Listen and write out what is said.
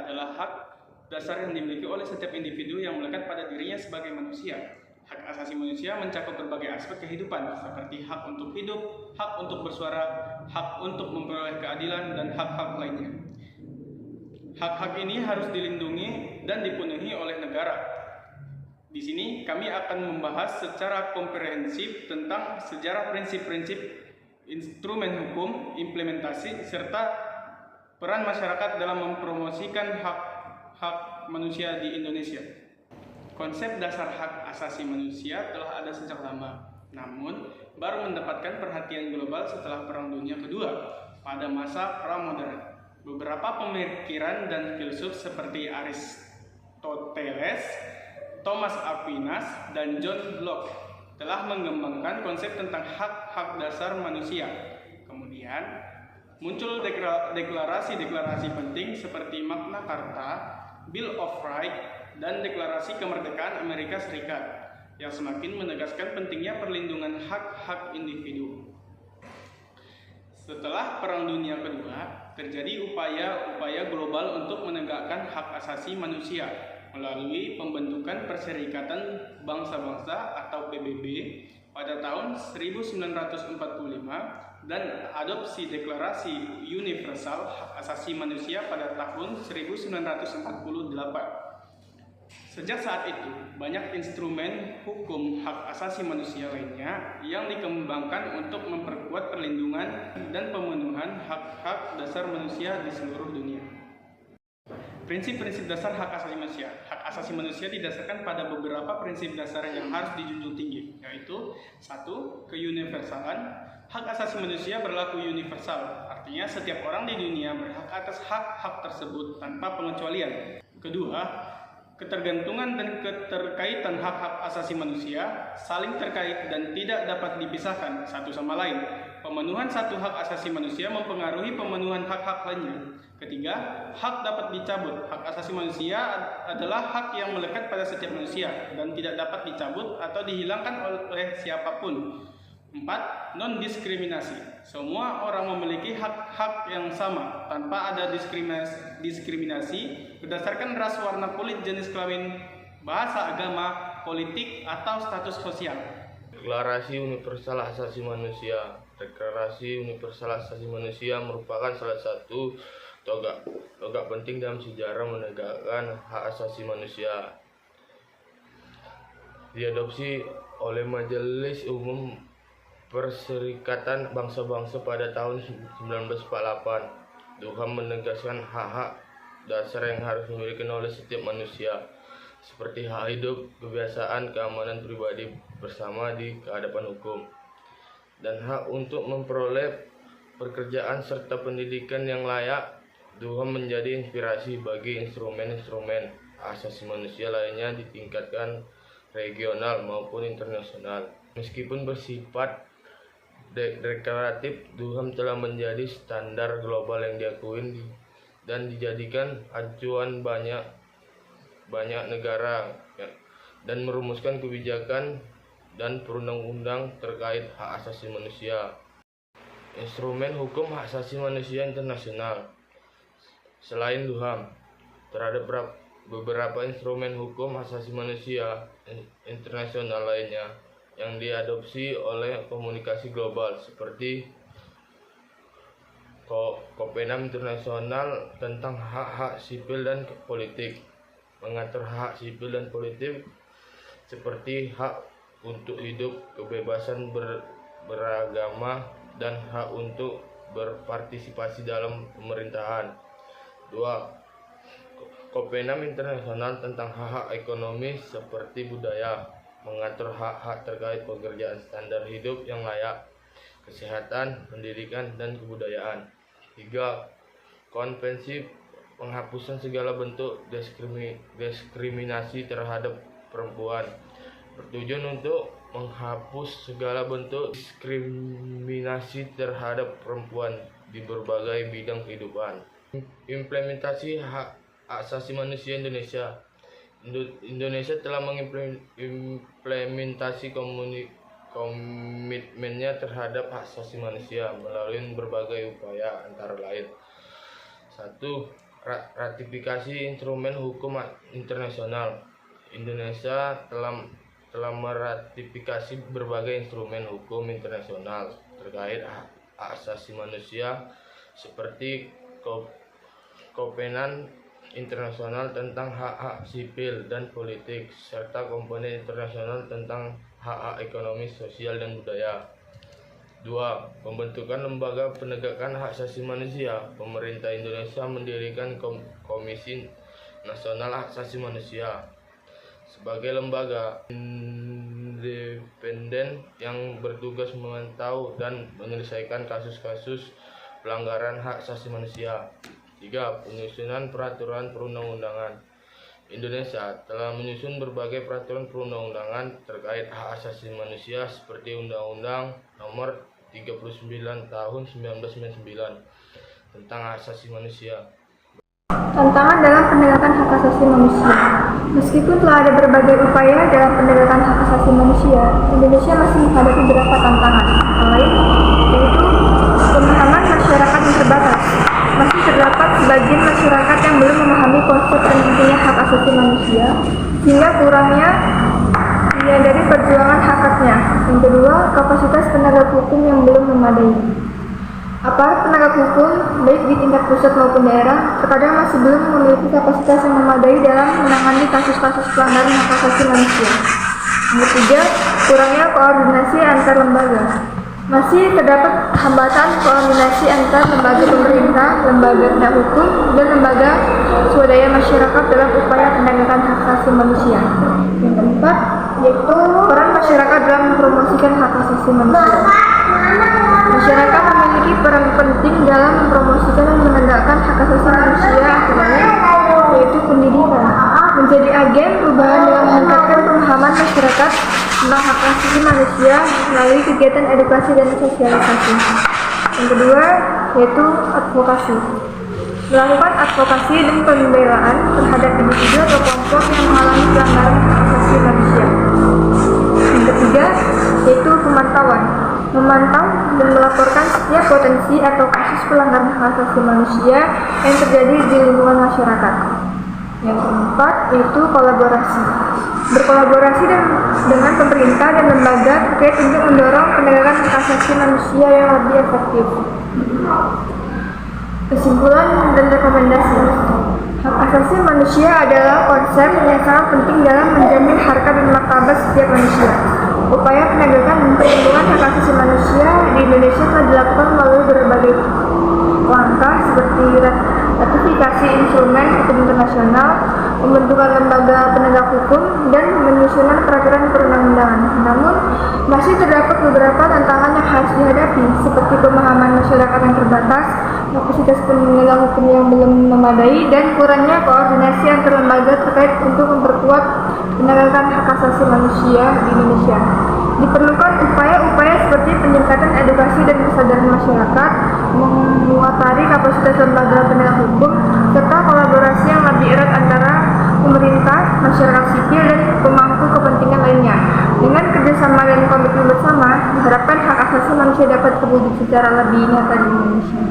adalah hak dasar yang dimiliki oleh setiap individu yang melekat pada dirinya sebagai manusia. Hak asasi manusia mencakup berbagai aspek kehidupan, seperti hak untuk hidup, hak untuk bersuara, hak untuk memperoleh keadilan, dan hak-hak lainnya. Hak-hak ini harus dilindungi dan dipenuhi oleh negara. Di sini kami akan membahas secara komprehensif tentang sejarah prinsip-prinsip instrumen hukum, implementasi, serta peran masyarakat dalam mempromosikan hak-hak manusia di Indonesia. Konsep dasar hak asasi manusia telah ada sejak lama, namun baru mendapatkan perhatian global setelah Perang Dunia Kedua pada masa pra-modern. Beberapa pemikiran dan filsuf seperti Aristoteles, Thomas Aquinas, dan John Locke telah mengembangkan konsep tentang hak-hak dasar manusia. Kemudian muncul deklarasi-deklarasi penting seperti Magna Carta, Bill of Rights, dan Deklarasi Kemerdekaan Amerika Serikat yang semakin menegaskan pentingnya perlindungan hak-hak individu. Setelah Perang Dunia Kedua, terjadi upaya-upaya global untuk menegakkan hak asasi manusia melalui pembentukan Perserikatan Bangsa-Bangsa atau PBB pada tahun 1945 dan adopsi Deklarasi Universal Hak Asasi Manusia pada tahun 1948. Sejak saat itu, banyak instrumen hukum hak asasi manusia lainnya yang dikembangkan untuk memperkuat perlindungan dan pemenuhan hak-hak dasar manusia di seluruh dunia. Prinsip-prinsip dasar hak asasi manusia. Hak asasi manusia didasarkan pada beberapa prinsip dasar yang harus dijunjung tinggi, yaitu 1. Keuniversalan. Hak asasi manusia berlaku universal, artinya setiap orang di dunia berhak atas hak-hak tersebut tanpa pengecualian. Kedua, ketergantungan dan keterkaitan hak-hak asasi manusia saling terkait dan tidak dapat dipisahkan satu sama lain. Pemenuhan satu hak asasi manusia mempengaruhi pemenuhan hak-hak lainnya. Ketiga, hak dapat dicabut. Hak asasi manusia adalah hak yang melekat pada setiap manusia dan tidak dapat dicabut atau dihilangkan oleh siapapun. 4. Non-diskriminasi. Semua orang memiliki hak-hak yang sama tanpa ada diskriminasi berdasarkan ras, warna kulit, jenis kelamin, bahasa, agama, politik, atau status sosial. Deklarasi Universal Asasi Manusia. Deklarasi Universal Asasi Manusia merupakan salah satu tonggak penting dalam sejarah menegakkan hak asasi manusia. Diadopsi oleh Majelis Umum Perserikatan Bangsa-Bangsa pada tahun 1948. Tuhan menegaskan hak-hak dasar yang harus dimiliki oleh setiap manusia, seperti hak hidup, kebiasaan, keamanan pribadi bersama di hadapan hukum, dan hak untuk memperoleh pekerjaan serta pendidikan yang layak. Tuhan menjadi inspirasi bagi instrumen-instrumen asasi manusia lainnya di tingkatkan regional maupun internasional. Meskipun bersifat deklaratif, Tuhan telah menjadi standar global yang diakui dan dijadikan acuan banyak negara, dan merumuskan kebijakan dan perundang-undang terkait hak asasi manusia. Instrumen hukum hak asasi manusia internasional. Selain Tuhan, terhadap beberapa instrumen hukum hak asasi manusia internasional lainnya yang diadopsi oleh komunikasi global, seperti Kopenham Internasional tentang hak-hak sipil dan politik, mengatur hak sipil dan politik seperti hak untuk hidup, kebebasan beragama, dan hak untuk berpartisipasi dalam pemerintahan. 2. Kopenham Internasional tentang hak-hak ekonomi seperti budaya, mengatur hak-hak terkait pekerjaan, standar hidup yang layak, kesehatan, pendidikan, dan kebudayaan. 3. Konvensi penghapusan segala bentuk diskriminasi terhadap perempuan, bertujuan untuk menghapus segala bentuk diskriminasi terhadap perempuan di berbagai bidang kehidupan. Implementasi hak asasi manusia Indonesia. Indonesia telah mengimplementasi komitmennya terhadap hak asasi manusia melalui berbagai upaya, antara lain: 1. Ratifikasi instrumen hukum internasional. Indonesia telah meratifikasi berbagai instrumen hukum internasional terkait hak asasi manusia seperti Kovenant Internasional tentang hak-hak sipil dan politik serta Komponen Internasional tentang hak-hak ekonomi, sosial, dan budaya. 2. Pembentukan lembaga penegakan hak asasi manusia. Pemerintah Indonesia mendirikan Komisi Nasional Hak Asasi Manusia sebagai lembaga independen yang bertugas memantau dan menyelesaikan kasus-kasus pelanggaran hak asasi manusia. 3. Penyusunan peraturan perundang-undangan. Indonesia telah menyusun berbagai peraturan perundang-undangan terkait hak asasi manusia seperti Undang-Undang Nomor 39 Tahun 1999 tentang hak asasi manusia. Tantangan dalam penegakan hak asasi manusia. Meskipun telah ada berbagai upaya dalam penegakan hak asasi manusia, Indonesia masih menghadapi beberapa tantangan, lain yaitu pemahaman masyarakat yang terbatas. Masih terdapat sebagian masyarakat yang belum memahami konsep pentingnya hak asasi manusia, sehingga kurangnya menyadari perjuangan hak-haknya. Yang kedua, kapasitas penegak hukum yang belum memadai. Aparat penegak hukum, baik di tingkat pusat maupun daerah, terkadang masih belum memiliki kapasitas yang memadai dalam menangani kasus-kasus pelanggaran hak asasi manusia. Yang ketiga, kurangnya koordinasi antar lembaga. Masih terdapat hambatan koordinasi antar lembaga pemerintah, lembaga penegak hukum, dan lembaga swadaya masyarakat dalam upaya penegakan hak asasi manusia. Yang keempat, yaitu peran masyarakat dalam mempromosikan hak asasi manusia. Masyarakat memiliki peran penting dalam mempromosikan dan menegakkan hak asasi manusia, yaitu pendidikan, menjadi agen perubahan dengan meningkatkan pemahaman masyarakat tentang hak asasi manusia melalui kegiatan edukasi dan sosialisasi. Yang kedua, yaitu advokasi. Melakukan advokasi dan pembelaan terhadap individu atau kelompok yang mengalami pelanggaran hak asasi manusia. Yang ketiga, yaitu pemantauan. Memantau dan melaporkan setiap potensi atau kasus pelanggaran hak asasi manusia yang terjadi di lingkungan masyarakat. Yang keempat, yaitu kolaborasi. Berkolaborasi dengan pemerintah dan lembaga terkait untuk mendorong penegakan hak asasi manusia yang lebih efektif. Kesimpulan dan rekomendasi. Hak asasi manusia adalah konsep yang sangat penting dalam menjamin harkat dan martabat setiap manusia. Upaya penegakan dan perlindungan hak asasi manusia di Indonesia telah dilakukan melalui berbagai langkah seperti ratifikasi instrumen hukum internasional, pembentukan lembaga penegak hukum, dan penyusunan peraturan perundang-undangan. Namun, masih terdapat beberapa tantangan yang harus dihadapi, seperti pemahaman masyarakat yang terbatas, kapasitas penegak hukum yang belum memadai, dan kurangnya koordinasi antar lembaga terkait untuk memperkuat penegakan hak asasi manusia di Indonesia. Diperlukan upaya-upaya seperti peningkatan edukasi dan kesadaran masyarakat, menguatari kapasitas lembaga penegak hukum, serta kolaborasi yang lebih erat antara pemerintah, masyarakat sipil, dan pemangku kepentingan lainnya. Dengan kerjasama dan komitmen bersama, diharapkan hak asasi manusia dapat terwujud secara lebih nyata di Indonesia.